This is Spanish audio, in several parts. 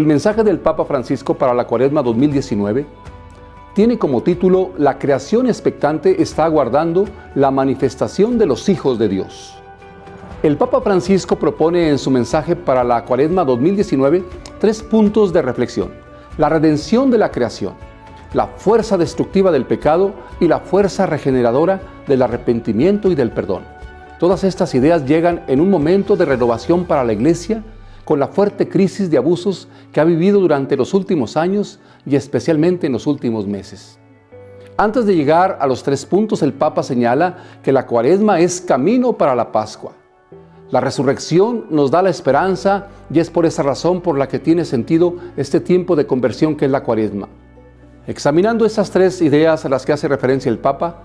El mensaje del Papa Francisco para la Cuaresma 2019 tiene como título "La creación expectante está aguardando la manifestación de los hijos de Dios". El Papa Francisco propone en su mensaje para la Cuaresma 2019 tres puntos de reflexión: la redención de la creación, la fuerza destructiva del pecado y la fuerza regeneradora del arrepentimiento y del perdón. Todas estas ideas llegan en un momento de renovación para la Iglesia, con la fuerte crisis de abusos que ha vivido durante los últimos años y especialmente en los últimos meses. Antes de llegar a los tres puntos, el Papa señala que la Cuaresma es camino para la Pascua. La resurrección nos da la esperanza y es por esa razón por la que tiene sentido este tiempo de conversión que es la Cuaresma. Examinando estas tres ideas a las que hace referencia el Papa,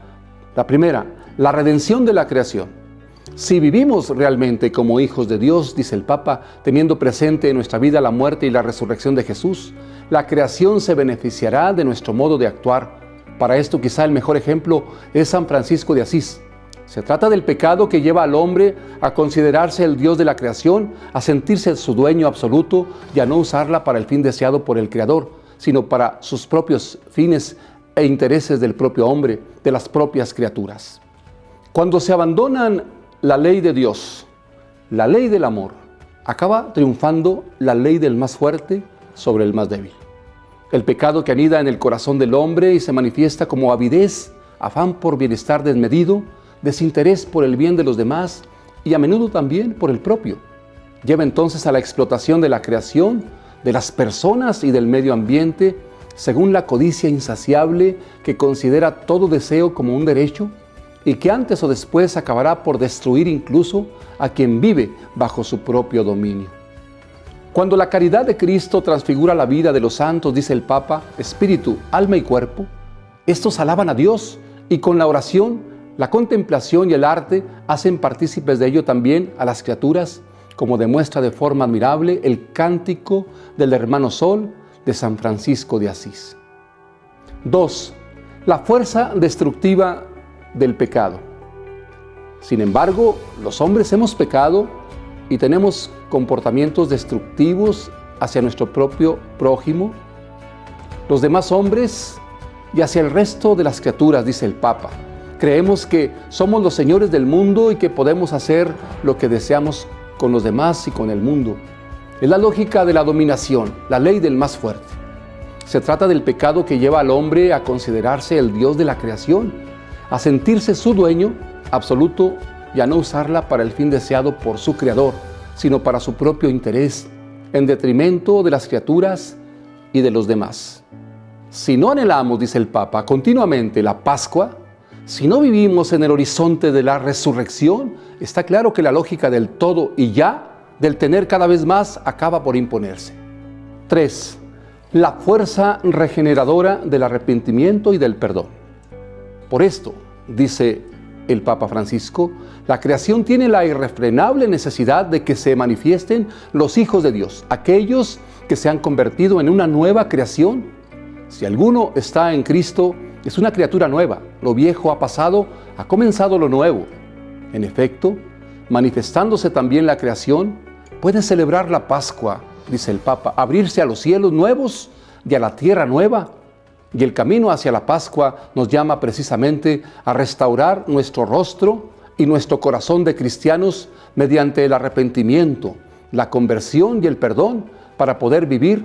la primera, la redención de la creación. Si vivimos realmente como hijos de Dios, dice el Papa, teniendo presente en nuestra vida la muerte y la resurrección de Jesús, la creación se beneficiará de nuestro modo de actuar. Para esto quizá el mejor ejemplo es San Francisco de Asís. Se trata del pecado que lleva al hombre a considerarse el Dios de la creación, a sentirse su dueño absoluto y a no usarla para el fin deseado por el Creador, sino para sus propios fines e intereses del propio hombre, de las propias criaturas. Cuando se abandonan la ley de Dios, la ley del amor, acaba triunfando la ley del más fuerte sobre el más débil. El pecado que anida en el corazón del hombre y se manifiesta como avidez, afán por bienestar desmedido, desinterés por el bien de los demás y a menudo también por el propio, lleva entonces a la explotación de la creación, de las personas y del medio ambiente, según la codicia insaciable que considera todo deseo como un derecho y que antes o después acabará por destruir incluso a quien vive bajo su propio dominio. Cuando la caridad de Cristo transfigura la vida de los santos, dice el Papa, espíritu, alma y cuerpo, estos alaban a Dios y con la oración, la contemplación y el arte hacen partícipes de ello también a las criaturas, como demuestra de forma admirable el cántico del hermano Sol de San Francisco de Asís. 2. La fuerza destructiva del pecado. Sin embargo, los hombres hemos pecado y tenemos comportamientos destructivos hacia nuestro propio prójimo, los demás hombres y hacia el resto de las criaturas, dice el Papa. Creemos que somos los señores del mundo y que podemos hacer lo que deseamos con los demás y con el mundo. Es la lógica de la dominación, la ley del más fuerte. Se trata del pecado que lleva al hombre a considerarse el Dios de la creación, a sentirse su dueño absoluto y a no usarla para el fin deseado por su Creador, sino para su propio interés, en detrimento de las criaturas y de los demás. Si no anhelamos, dice el Papa, continuamente la Pascua, si no vivimos en el horizonte de la resurrección, está claro que la lógica del todo y ya, del tener cada vez más, acaba por imponerse. 3. La fuerza regeneradora del arrepentimiento y del perdón. Por esto, dice el Papa Francisco, la creación tiene la irrefrenable necesidad de que se manifiesten los hijos de Dios, aquellos que se han convertido en una nueva creación. Si alguno está en Cristo, es una criatura nueva, lo viejo ha pasado, ha comenzado lo nuevo. En efecto, manifestándose también la creación, puede celebrar la Pascua, dice el Papa, abrirse a los cielos nuevos y a la tierra nueva. Y el camino hacia la Pascua nos llama precisamente a restaurar nuestro rostro y nuestro corazón de cristianos mediante el arrepentimiento, la conversión y el perdón para poder vivir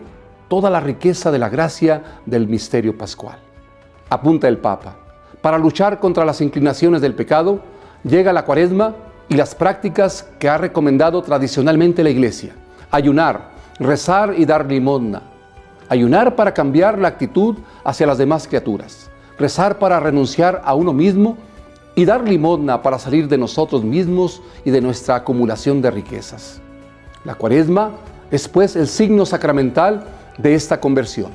toda la riqueza de la gracia del misterio pascual. Apunta el Papa, para luchar contra las inclinaciones del pecado, llega la Cuaresma y las prácticas que ha recomendado tradicionalmente la Iglesia: ayunar, rezar y dar limosna. Ayunar para cambiar la actitud hacia las demás criaturas, rezar para renunciar a uno mismo y dar limosna para salir de nosotros mismos y de nuestra acumulación de riquezas. La Cuaresma es pues el signo sacramental de esta conversión.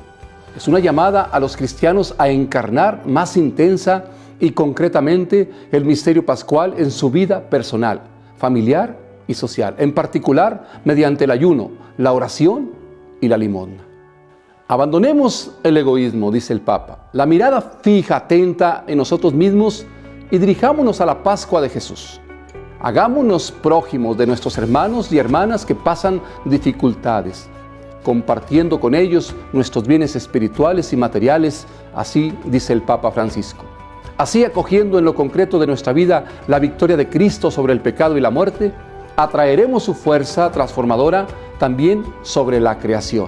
Es una llamada a los cristianos a encarnar más intensa y concretamente el misterio pascual en su vida personal, familiar y social, en particular mediante el ayuno, la oración y la limosna. Abandonemos el egoísmo, dice el Papa, la mirada fija, atenta en nosotros mismos y dirijámonos a la Pascua de Jesús. Hagámonos prójimos de nuestros hermanos y hermanas que pasan dificultades. compartiendo con ellos nuestros bienes espirituales y materiales, así dice el Papa Francisco. Así, acogiendo en lo concreto de nuestra vida la victoria de Cristo sobre el pecado y la muerte, atraeremos su fuerza transformadora también sobre la creación.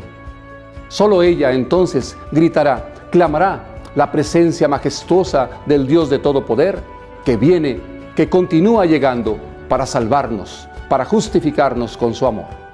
Solo ella entonces gritará, clamará la presencia majestuosa del Dios de todo poder, que viene, que continúa llegando para salvarnos, para justificarnos con su amor.